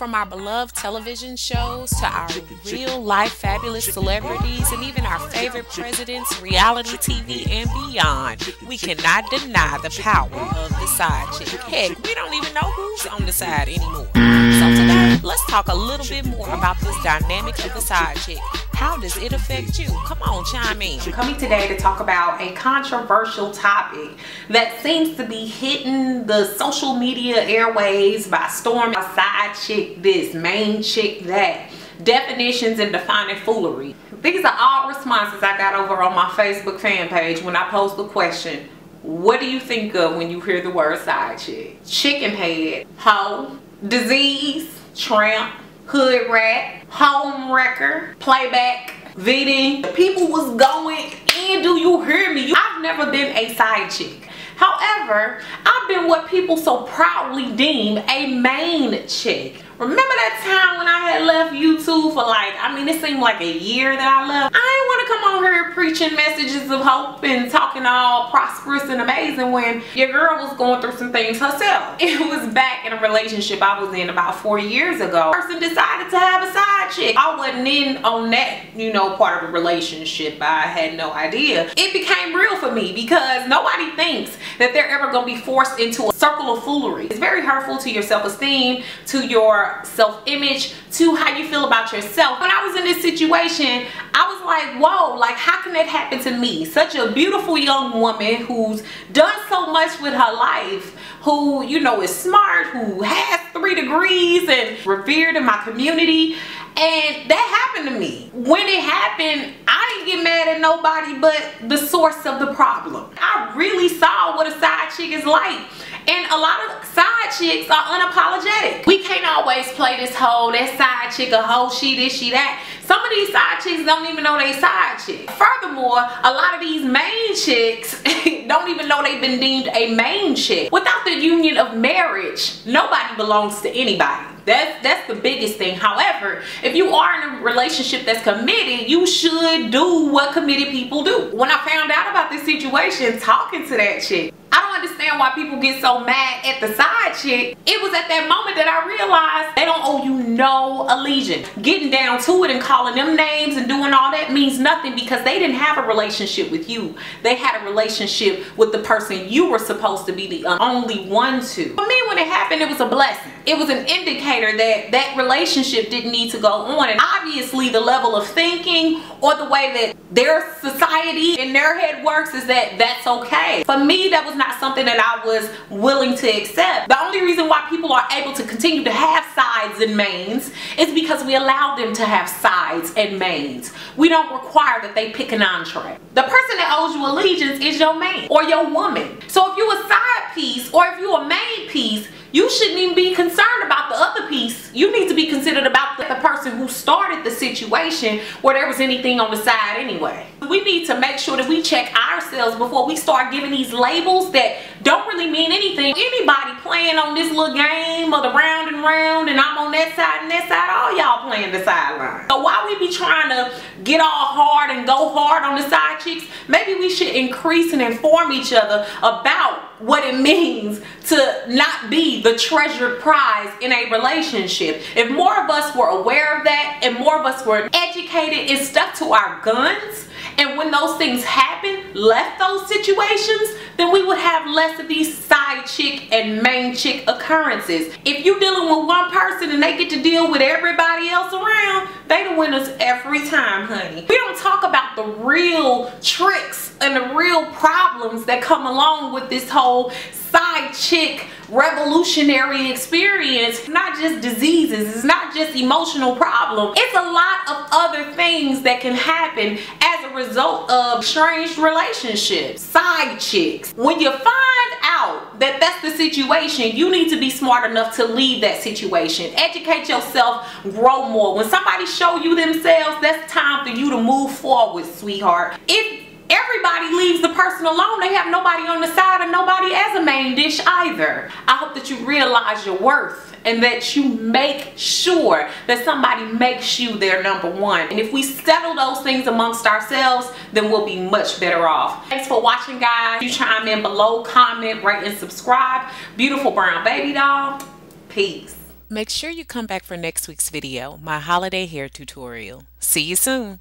From our beloved television shows to our real life fabulous celebrities and even our favorite presidents, reality TV and beyond, we cannot deny the power of the side chick. Heck, we don't even know who's on the side anymore. So today, let's talk a little bit more about this dynamic of the side chick. How does it affect you? Come on, chime in. I'm coming today to talk about a controversial topic that seems to be hitting the social media airwaves by storm. A side chick this, main chick that. Definitions and defining foolery. These are all responses I got over on my Facebook fan page when I posed the question, what do you think of when you hear the word side chick? Chicken head, hoe, disease, tramp, hood rat, home wrecker, playback, VD. The people was going in, do you hear me? I've never been a side chick. However, I've been what people so proudly deem a main chick. Remember that time when I had left YouTube for it seemed like a year that I left? I didn't want to come on here preaching messages of hope and talking all prosperous and amazing when your girl was going through some things herself. It was back in a relationship I was in about 4 years ago. The person decided to have a side chick. I wasn't in on that, part of the relationship. I had no idea. It became real for me because nobody thinks that they're ever going to be forced into a circle of foolery. It's very hurtful to your self-esteem, to your self-image, to how you feel about yourself. When I was in this situation, I was like, whoa, how can that happen to me? Such a beautiful young woman who's done so much with her life, who, is smart, who has 3 degrees and revered in my community. And that happened to me. When it happened, I didn't get mad at nobody but the source of the problem. I really saw what a side chick is like. And a lot of side chicks are unapologetic. We can't always play this whole, that side chick, a hoe, she this, she that. Some of these side chicks don't even know they side chicks. Furthermore, a lot of these main chicks don't even know they've been deemed a main chick. Without the union of marriage, nobody belongs to anybody. That's the biggest thing. However, if you are in a relationship that's committed, you should do what committed people do. When I found out about this situation, talking to that chick, I don't understand why people get so mad at the side chick. It was at that moment that I realized they don't owe you no allegiance. Getting down to it and calling them names and doing all that means nothing because they didn't have a relationship with you. They had a relationship with the person you were supposed to be the only one to. For me, when it happened, it was a blessing. It was an indicator that that relationship didn't need to go on. And obviously the level of thinking or the way that their society in their head works is that that's okay. For me, that was not something that I was willing to accept. The only reason why people are able to continue to have sides and mains is because we allow them to have sides and mains. We don't require that they pick an entree. The person that owes you allegiance is your man or your woman. So if you're a side piece or if you're a main piece, you shouldn't even be concerned about the other piece. You need to be considered about the person who started the situation where there was anything on the side anyway. We need to make sure that we check ourselves before we start giving these labels that don't really mean anything. Anybody playing on this little game of the round and round and I'm on that side and that side, all y'all playing the sideline. So while we be trying to get all hard and go hard on the side chicks, maybe we should increase and inform each other about what it means to not be the treasured prize in a relationship. If more of us were aware of that and more of us were educated and stuck to our guns, and when those things happen, left those situations, then we would have less of these side chick and main chick occurrences. If you're dealing with one person and they get to deal with everybody else around, they the winners every time, honey. We don't talk about the real tricks and the real problems that come along with this whole side chick revolutionary experience. It's not just diseases, it's not just emotional problems. It's a lot of other things that can happen as a result of strange relationships. Side chicks. When you find out that that's the situation, you need to be smart enough to leave that situation. Educate yourself, grow more. When somebody show you themselves, that's time for you to move forward, sweetheart. If everybody leaves the person alone, they have nobody on the side and nobody as a main dish either. I hope that you realize your worth and that you make sure that somebody makes you their number one. And if we settle those things amongst ourselves, then we'll be much better off. Thanks for watching, guys. You chime in below, comment, rate, and subscribe. Beautiful brown baby doll. Peace. Make sure you come back for next week's video, my holiday hair tutorial. See you soon!